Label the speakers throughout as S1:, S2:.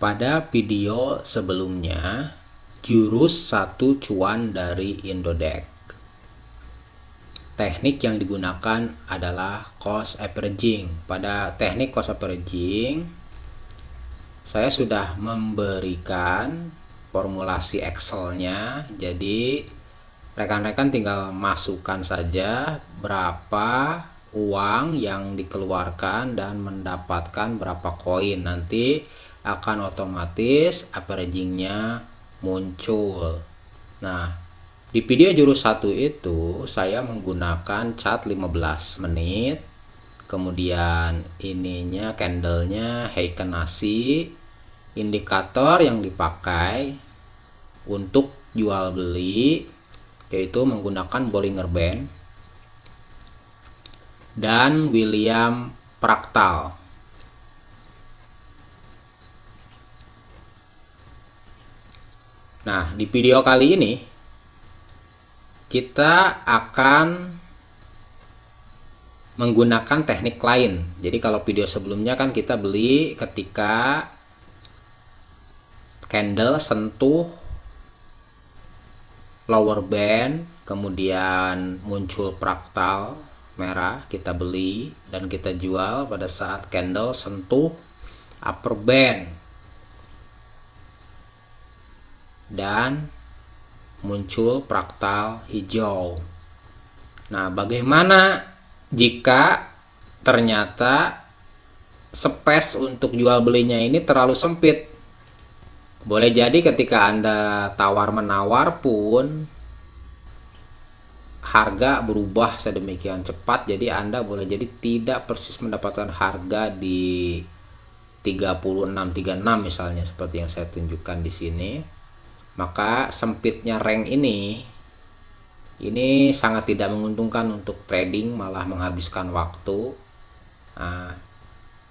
S1: Pada video sebelumnya, jurus 1 cuan dari Indodex. Teknik yang digunakan adalah cost averaging. Pada teknik cost averaging, saya sudah memberikan formulasi Excel-nya. Jadi, rekan-rekan tinggal masukkan saja berapa uang yang dikeluarkan dan mendapatkan berapa koin. Nanti akan otomatis averagingnya muncul. Nah, di video jurus 1 itu saya menggunakan chart 15 menit. Kemudian ininya candlenya Heiken Nasi. Indikator yang dipakai untuk jual beli yaitu menggunakan Bollinger Band dan William Fractal. Nah, di video kali ini kita akan menggunakan teknik lain. Jadi kalau video sebelumnya kan kita beli ketika candle sentuh lower band, kemudian muncul fraktal merah, kita beli dan kita jual pada saat candle sentuh upper band dan muncul fraktal hijau. Nah, bagaimana jika ternyata space untuk jual belinya ini terlalu sempit? Boleh jadi ketika Anda tawar-menawar pun harga berubah sedemikian cepat, jadi Anda boleh jadi tidak persis mendapatkan harga di 3636 misalnya seperti yang saya tunjukkan di sini. Maka sempitnya rank ini sangat tidak menguntungkan untuk trading, malah menghabiskan waktu. Nah,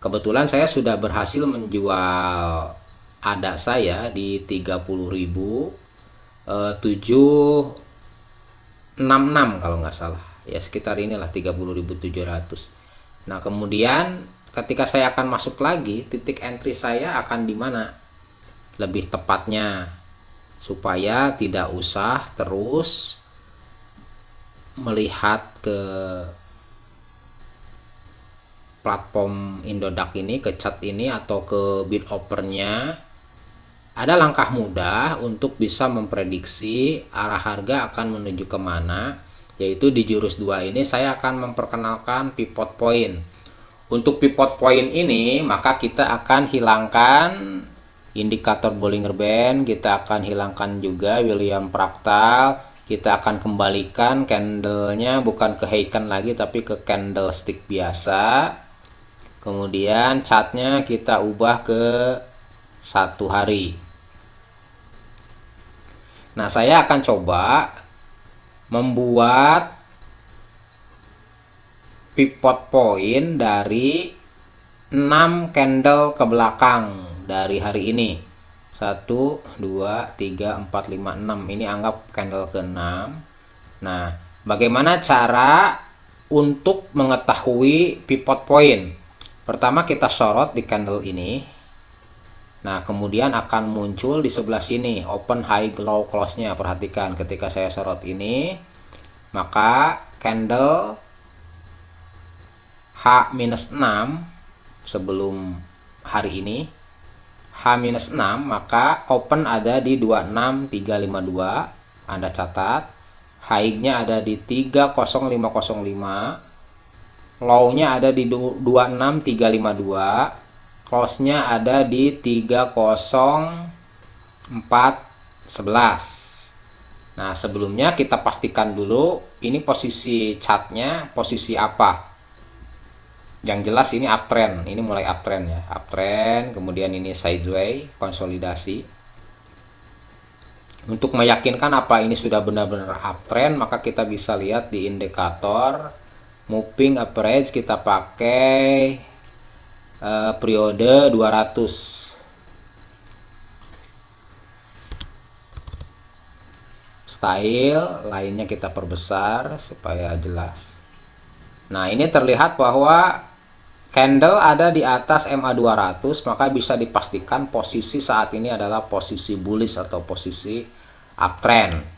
S1: kebetulan saya sudah berhasil menjual ada saya di 30.766 kalau nggak salah, ya sekitar inilah 30.700. Nah, kemudian ketika saya akan masuk lagi, titik entry saya akan di mana lebih tepatnya, supaya tidak usah terus melihat ke platform Indodax ini, ke chart ini atau ke bid offer-nya. Ada langkah mudah untuk bisa memprediksi arah harga akan menuju kemana, yaitu di jurus 2 ini saya akan memperkenalkan pivot point. Untuk pivot point ini maka kita akan hilangkan indikator Bollinger Band, kita akan hilangkan juga William Fractal, kita akan kembalikan candlenya bukan ke Heiken lagi tapi ke candlestick biasa. Kemudian chartnya kita ubah ke 1 hari. Nah, saya akan coba membuat pivot point dari 6 candle ke belakang dari hari ini. 1, 2, 3, 4, 5, 6. Ini anggap candle ke-6. Nah, bagaimana cara untuk mengetahui pivot point? Pertama kita sorot di candle ini. Nah, kemudian akan muncul di sebelah sini open, high, low, close-nya. Perhatikan ketika saya sorot ini, maka candle H-6 sebelum hari ini H-6, maka open ada di 26352, Anda catat. High-nya ada di 30505, low-nya ada di 26352, close-nya ada di 30411. Nah, sebelumnya kita pastikan dulu ini posisi chartnya posisi apa. Yang jelas ini uptrend, ini mulai uptrend ya, uptrend, kemudian ini sideways, konsolidasi. Untuk meyakinkan apa ini sudah benar-benar uptrend, maka kita bisa lihat di indikator moving average, kita pakai periode 200. Style lainnya kita perbesar supaya jelas. Nah, ini terlihat bahwa candle ada di atas MA200, maka bisa dipastikan posisi saat ini adalah posisi bullish atau posisi uptrend.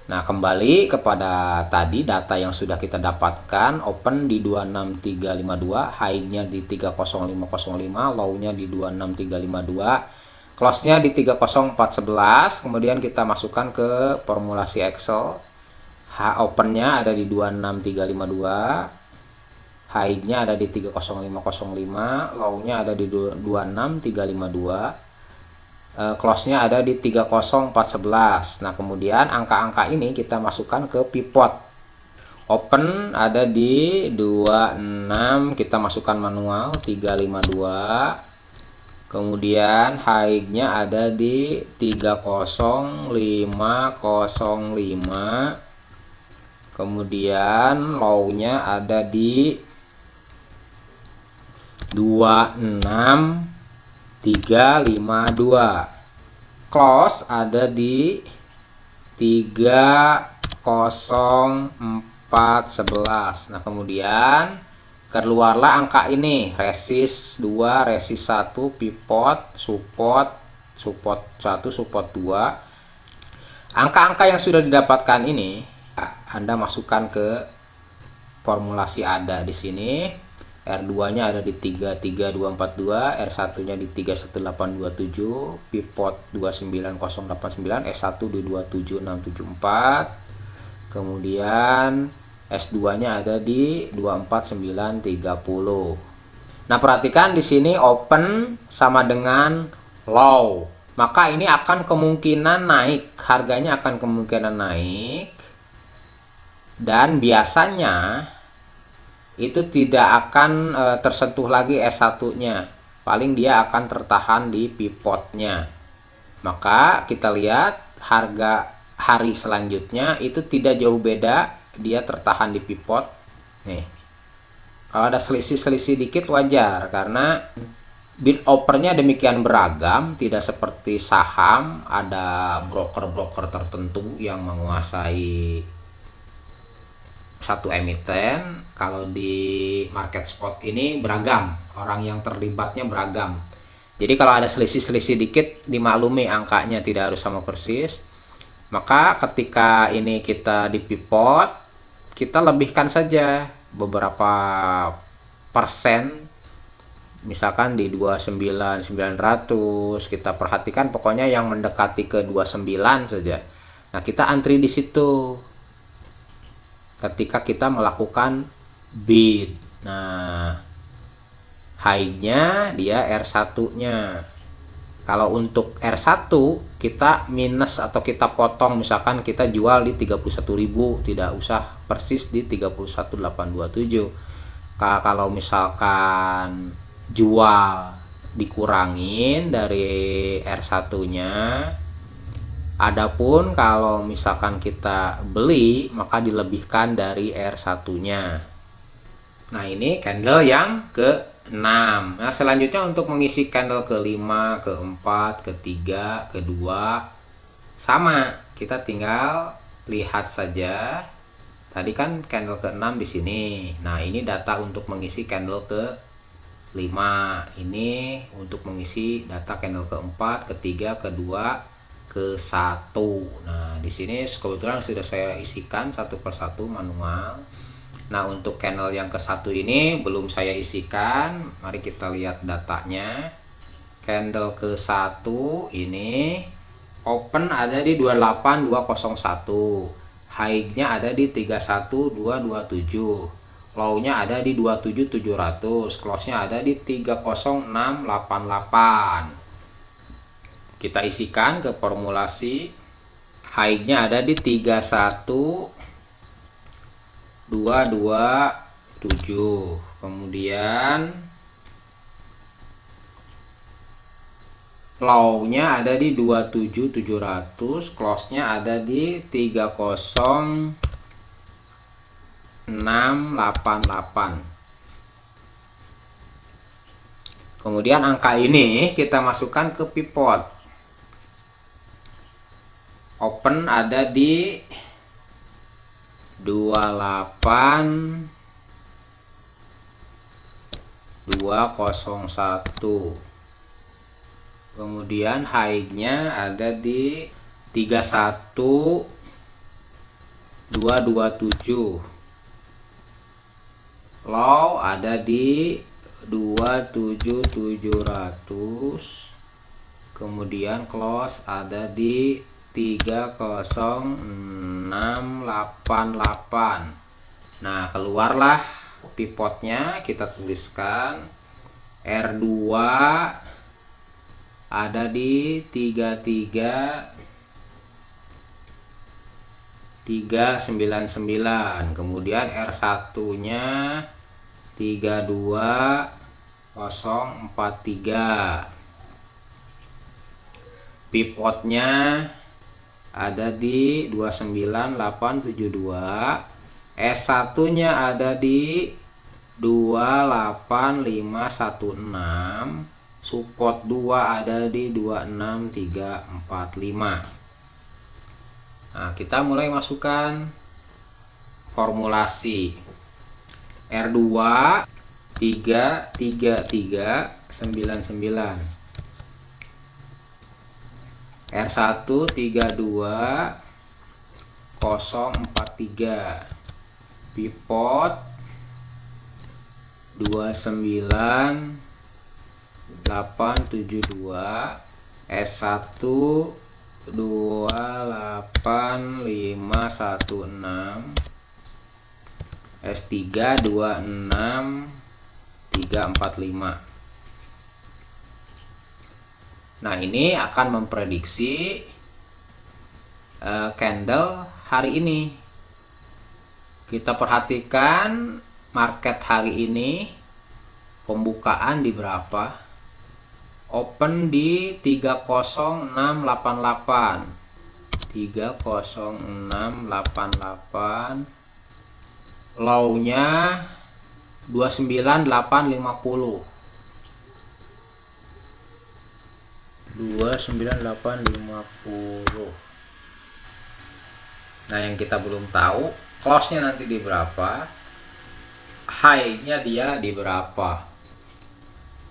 S1: Nah, kembali kepada tadi data yang sudah kita dapatkan, open di 26352, high-nya di 30505, low-nya di 26352, close-nya di 30411. Kemudian kita masukkan ke formulasi Excel. Open-nya ada di 26352, high-nya ada di 30505, low-nya ada di 26352, close-nya ada di 30411. Nah, kemudian angka-angka ini kita masukkan ke pivot. Open ada di 26, kita masukkan manual 352. Kemudian high-nya ada di 30505. Kemudian low-nya ada di 26352. Close ada di 30411. Nah, kemudian keluarlah angka ini, resist 2, resist 1, pivot, support 1, support 2. Angka-angka yang sudah didapatkan ini Anda masukkan ke formulasi ada di sini. R2-nya ada di 33242, R1-nya di 31827, pivot 29089, S1 di 27674. Kemudian S2-nya ada di 24930. Nah, perhatikan di sini open sama dengan low. Maka ini akan kemungkinan naik, harganya akan kemungkinan naik. Dan biasanya itu tidak akan tersentuh lagi S1-nya. Paling dia akan tertahan di pivotnya. Maka kita lihat harga hari selanjutnya itu tidak jauh beda, dia tertahan di pivot. Nih, kalau ada selisih-selisih dikit wajar, karena bid offernya demikian beragam, tidak seperti saham ada broker-broker tertentu yang menguasai satu emiten. Kalau di market spot ini beragam, orang yang terlibatnya beragam. Jadi kalau ada selisih-selisih dikit, dimaklumi angkanya tidak harus sama persis. Maka ketika ini kita di pivot, kita lebihkan saja beberapa persen, misalkan di 29900, kita perhatikan pokoknya yang mendekati ke 29 saja. Nah, kita antri di situ ketika kita melakukan bid. Nah, high-nya dia R1-nya. Kalau untuk R1 kita minus atau kita potong, misalkan kita jual di 31.000, tidak usah persis di 31827. Kalau misalkan jual dikurangin dari R1-nya. Adapun kalau misalkan kita beli, maka dilebihkan dari R1-nya. Nah, ini candle yang ke-6. Nah, selanjutnya untuk mengisi candle ke-5, ke-4, ke-3, ke-2, sama. Kita tinggal lihat saja. Tadi kan candle ke-6 di sini. Nah, ini data untuk mengisi candle ke-5. Ini untuk mengisi data candle ke-4, ke-3, ke-2, ke-1. Nah, di sini kebetulan sudah saya isikan satu persatu manual. Nah, untuk candle yang ke-1 ini belum saya isikan. Mari kita lihat datanya. Candle ke-1 ini open ada di 28201. High-nya ada di 31227. Low-nya ada di 27700. Close-nya ada di 30688. Kita isikan ke formulasi. High-nya ada di 31227. Kemudian low-nya ada di 27700, close-nya ada di 30688. Kemudian angka ini kita masukkan ke pivot. Open ada di 28 201. Kemudian high-nya ada di 31227. Low ada di 27700. Kemudian close ada di 30688. Nah, keluarlah pivotnya, kita tuliskan R2 ada di 33399. Kemudian R1 nya 32043. Pivotnya ada di 29872. S1 nya ada di 28516. Support 2 ada di 26345. Nah, kita mulai masukkan formulasi. R2 33399. R1 32043. Pivot 29872. S1 28516. S3 26345. Nah, ini akan memprediksi candle hari ini. Kita perhatikan market hari ini pembukaan di berapa? Open di 30688. 30688. Low-nya 29850. 29850. Nah, yang kita belum tahu close-nya nanti di berapa, high-nya dia di berapa.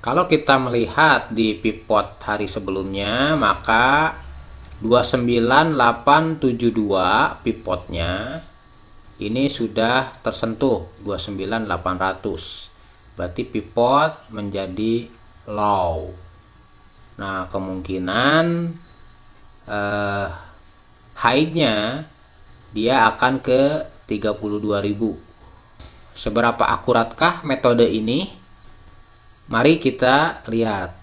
S1: Kalau kita melihat di pivot hari sebelumnya, maka 29872 pivotnya ini sudah tersentuh 29800. Berarti pivot menjadi low. Nah, kemungkinan high-nya dia akan ke 32.000. Seberapa akuratkah metode ini? Mari kita lihat.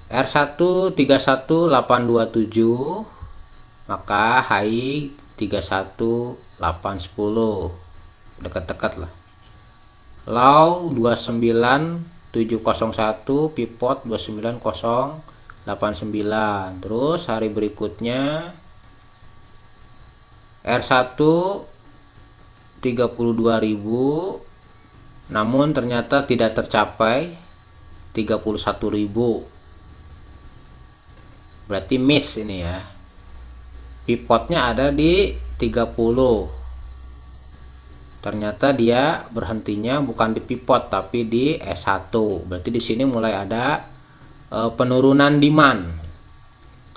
S1: R1 31827, maka high 31810. Dekat-dekat lah. Low 29701, pivot 29089. Terus hari berikutnya R1 32.000, namun ternyata tidak tercapai 31.000. Berarti miss ini ya. Pivotnya ada di 30. Ternyata dia berhentinya bukan di pivot tapi di S1. Berarti di sini mulai ada penurunan demand.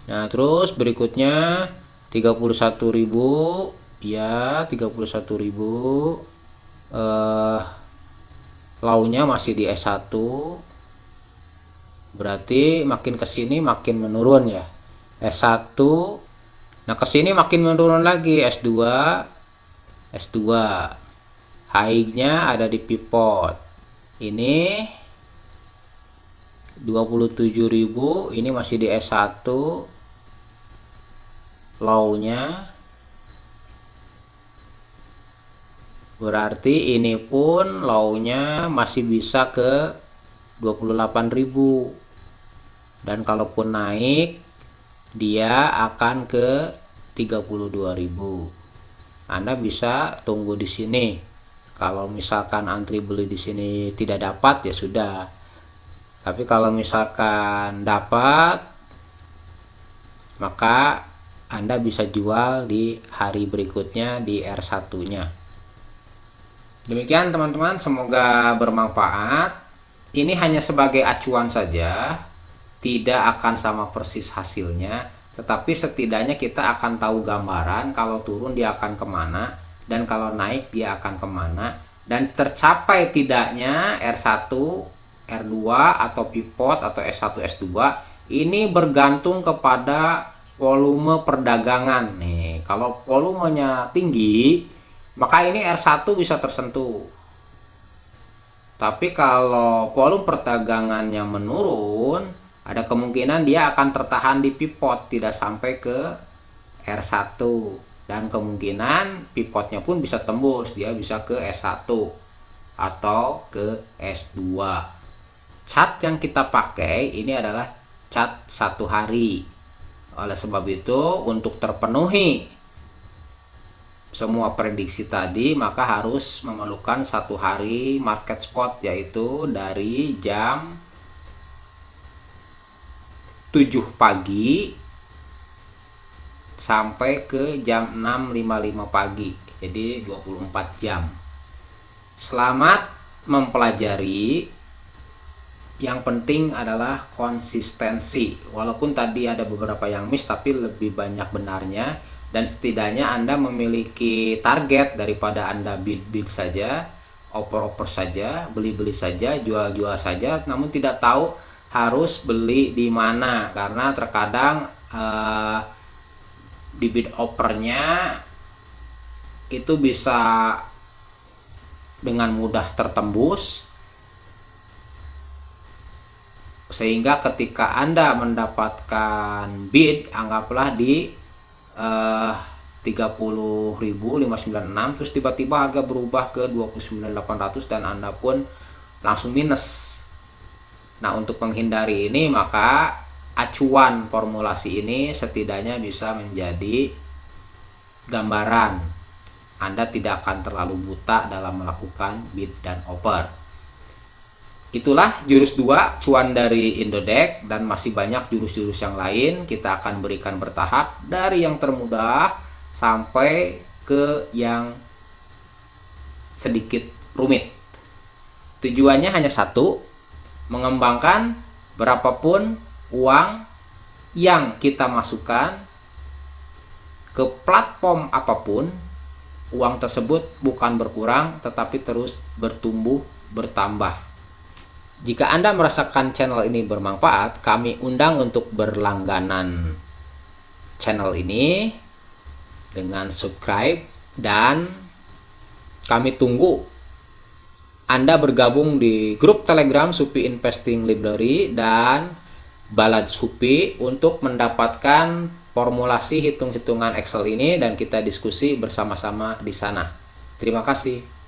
S1: Nah, terus berikutnya 31.000 ya, 31.000. Low-nya masih di S1. Berarti makin ke sini makin menurun ya. S1. Nah, ke sini makin menurun lagi S2. S2. High-nya ada di pivot. Ini 27.000, ini masih di S1. Low-nya berarti ini pun low-nya masih bisa ke 28.000. Dan kalaupun naik dia akan ke 32.000. Anda bisa tunggu di sini. Kalau misalkan antri beli di sini tidak dapat ya sudah. Tapi kalau misalkan dapat, maka Anda bisa jual di hari berikutnya di R1-nya. Demikian teman-teman, semoga bermanfaat. Ini hanya sebagai acuan saja, tidak akan sama persis hasilnya, tetapi setidaknya kita akan tahu gambaran kalau turun dia akan kemana, dan kalau naik dia akan kemana, dan tercapai tidaknya R1, R2 atau pivot atau S1, S2 ini bergantung kepada volume perdagangan nih. Kalau volumenya tinggi, maka ini R1 bisa tersentuh. Tapi kalau volume perdagangannya menurun, ada kemungkinan dia akan tertahan di pivot, tidak sampai ke R1. Dan kemungkinan pivotnya pun bisa tembus, dia bisa ke S1 atau ke S2. Chart yang kita pakai ini adalah chart 1 hari. Oleh sebab itu, untuk terpenuhi semua prediksi tadi, maka harus memerlukan 1 hari market spot, yaitu dari jam 7 pagi sampai ke jam 6.55 pagi, jadi 24 jam. Selamat mempelajari. Yang penting adalah konsistensi. Walaupun tadi ada beberapa yang miss, tapi lebih banyak benarnya. Dan setidaknya Anda memiliki target daripada Anda bid saja, oper saja, beli saja, jual saja, namun tidak tahu harus beli di mana. Karena terkadang di bid opernya itu bisa dengan mudah tertembus, sehingga ketika Anda mendapatkan bid, anggaplah di 30.596, terus tiba-tiba harga berubah ke 29.800 dan Anda pun langsung minus. Nah, untuk menghindari ini, maka acuan formulasi ini setidaknya bisa menjadi gambaran. Anda tidak akan terlalu buta dalam melakukan bid dan oper. Itulah jurus 2 cuan dari Indodex, dan masih banyak jurus-jurus yang lain. Kita akan berikan bertahap dari yang termudah sampai ke yang sedikit rumit. Tujuannya hanya satu, mengembangkan berapapun uang yang kita masukkan ke platform apapun, uang tersebut bukan berkurang tetapi terus bertumbuh, bertambah. Jika Anda merasakan channel ini bermanfaat, kami undang untuk berlangganan channel ini dengan subscribe, dan kami tunggu Anda bergabung di grup Telegram Supi Investing Library dan Balad Supi untuk mendapatkan formulasi hitung-hitungan Excel ini, dan kita diskusi bersama-sama di sana. Terima kasih.